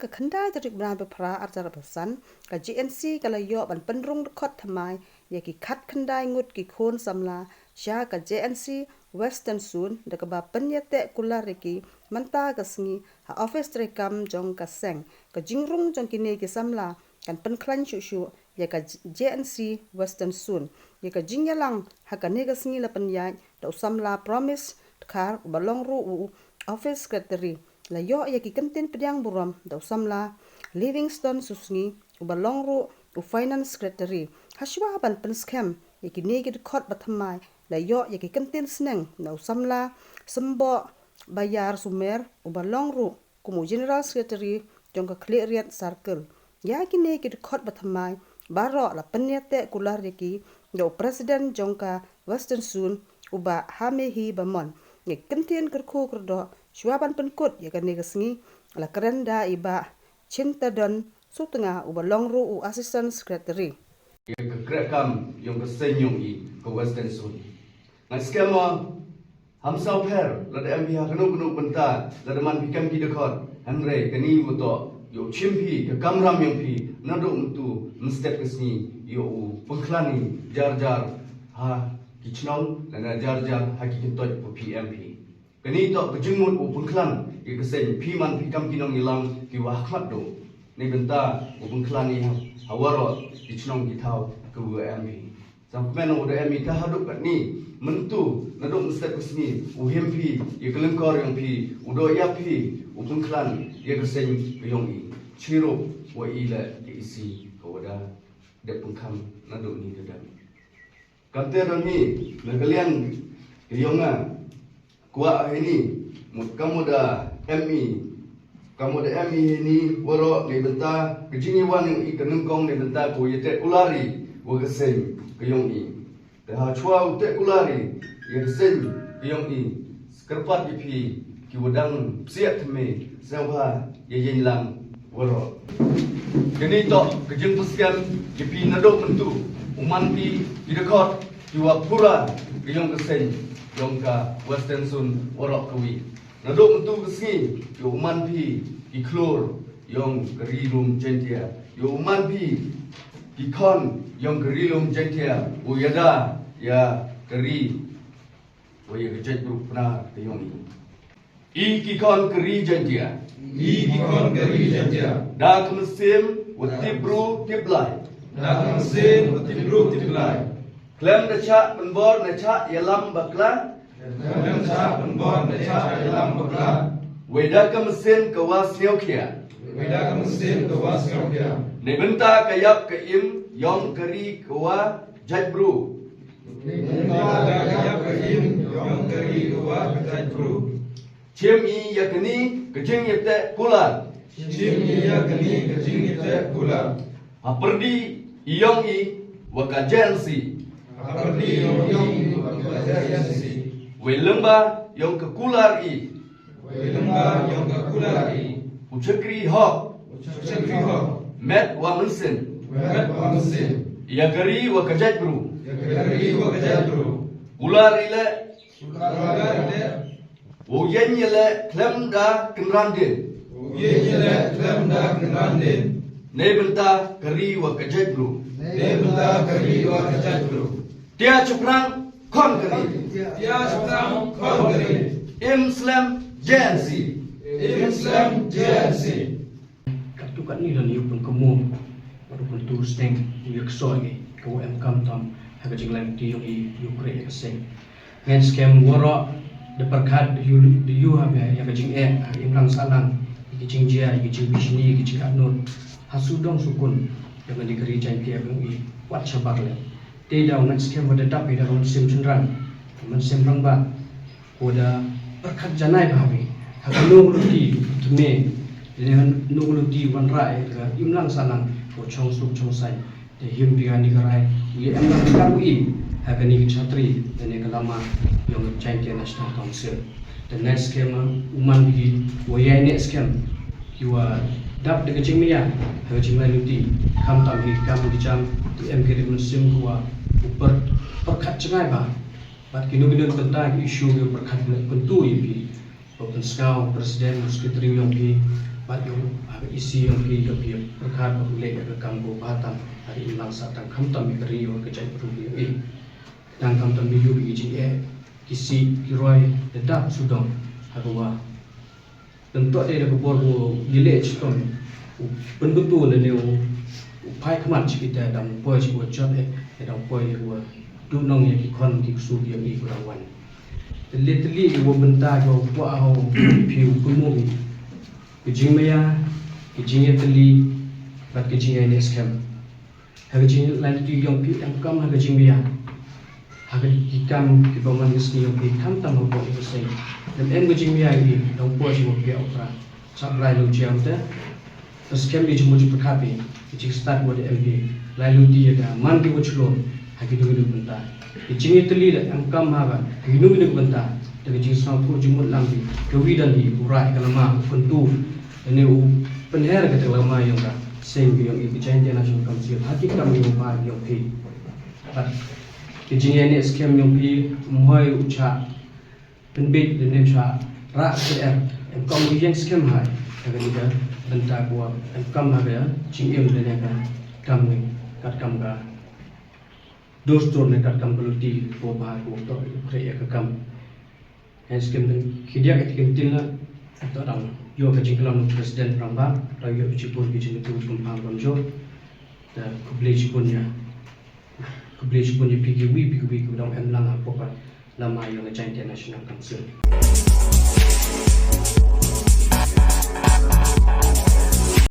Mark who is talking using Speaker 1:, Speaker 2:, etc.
Speaker 1: ke kendai dari benar berpera arjar pesan ke GNC kalau yo ban penrung rekod thamai ya ki khat kendai ngut ki khon samla sya ke GNC Western Sun de ke ba penyete kula reki manta ke sngi ha office rekam jong ka seng ke jingrung jong kini ki samla kan penklan shu ya ke GNC Western Sun ya ke jingyalang ha ka ne ke sngi la penyai da samla promise kar balong ru office secretary la yo ya ki kentin pedang buram da samla Livingston susngi ubalong ru finance secretary haswa ban pen scam ya ki ne ki khot bathamai la yo ya ki kentin sneng da samla sembo bayar sumer ubalong ru kumu general secretary jong ka cleariat circle ya ki ne ki khot bathamai baro la penyete kular ki do president jong ka Western Sun uba hamehi bamon ni kentin kerku kerdo swaban penkut ya kan negasngi la kerenda iba cinta dan sutengah ubalong ru assistant secretary
Speaker 2: ya kekrekam yang kesenyum i ke Western Sun ngai skema hamsau per la de MPH kenu benta la de man pikam ki dekot hamre keni wuto yo chimpi ke kamram yang pi nado untuk mestep kesni yo pengklani jar ha kichnong dan jar hakikat po PMP kini to kejengmut upengklan ke kesen piman pikam kinong ilang ki wahmat do ni benta upengklan ni hawaro kichnong kitau ke WMP sampai no WMP ka haduk kat ni mentu naduk mestep kesni UMP ye kelengkor yang pi udo ya pi upengklan ye kesen keyong i chiro wa ila ke isi ko wada de pengkam naduk ni dedam kante doni negalian keyonga kuat ini kamu dah ME ini waro ni benta kejini wan yang ikan nengkong ni benta ko yete kulari wo geseng keyong i dah chua ute kulari ye geseng keyong i skerpat ipi ki wadang siat me sewa ye yenlang waro kini to kejeng peskian ipi nadok mentu uman pi idekot kiwa pura keyong geseng yong ka Western Sun orok kawi naduk mentu kesni yo uman pi ki klor yong keri rum jentia yo uman pi ki kon yong keri rum jentia u yada ya keri wo ye jet grup na ke yong i ki kon keri jentia da kemsim utibru tiblai Klem na cha penbor na cha yalam bakla. Weda ka mesin kawas nyokia. Nebenta kayap ka im yom kari kawa jajbru. Ciem i yakni kejing yete kulat. Aperdi iyong i wakajensi. Welemba yang kekular i. Ucakri hok. Met wa mensin. Ya gari wa kajajbru. Ular ile. Wo yenyele klemda kenrandin. Ne benta kari wa kajajbru. Dia cukrang kon keri. Islam JNC.
Speaker 3: Katukat ni dan iupun kemu walaupun tu steng iuk soge ko em kam tam haga jinglang ti yogi yukre keseng ngen scam woro de perkat you have ya ga jing imrang salang ki jing jia ki jing bisni ki jing anut hasudong sukun dengan dikeri jantia i wat sabar le te daw ngan scam wada tap ida ron sim cendran men sim rang ba koda perkat janai bahabi haga luti tme dengan nungluti wan rai ga imlang salang ko chong suk chong sai de him bigan ni garai ye amlang karui haga ni chatri de lama yang champion national council the next scam uman bi woyai ne scam kiwa dap de kecing mia haga jingla luti kam tam hi kam di jam tu em kiri musim kuwa upar perkat cengai ba bat kinu tentang isu yang perkat pentu ipi Open Scout Presiden Sekretari yang di But you have isi yang pi perkhat boleh ke kambo batam hari ilang sa tang kham tam kari yo ke jai pru bi tang kham tam yu bi ji kisi kiroi dedap sudong harwa tentu ada ke bor village tom penbetul ne u pai khamat kita dam poi ji wo job dam poi wo tu nong ye ki khon ki su bi ni kurawan literally wo benta ko wa ho piu kumu Kejimaya, kejimaya teli, bat kejimaya ni scam. Haga kejimaya lain tu yang pi yang kam haga kejimaya. Haga kikam kibaman nisni yang pi kam tam haga itu say. Dan em kejimaya ini dong puas yang pi opera. Sak lain lu jam tu. Scam ni cuma cuma kapi. Kejik start buat MD. Lain lu dia dah man ki wujud haga dulu bentar. Kejimaya teli dah yang kam haga hinu hinu bentar. Dan kejik sang tu jumut lambi. Kewidan di urai kalama pentu. Ini penher kata lama yang dah sing yang ini China National Council hati kami yang bar yang pi. Kejadian ini scam yang pi muai ucap penbit dan ucap rak CR. Engkau yang scam hai. Agar kita bentak buat engkau ada cingim dan akan kami kat kamga. Dostor ne kat kam beluti bobar botor kreya ke kam. Scam dan kidia ketika atau orang yo kejingkelam presiden Pramba layu cipun bijin itu kumpang bonjo dan kubli cipunnya PGW kudang emlang apa lama yang China National Council.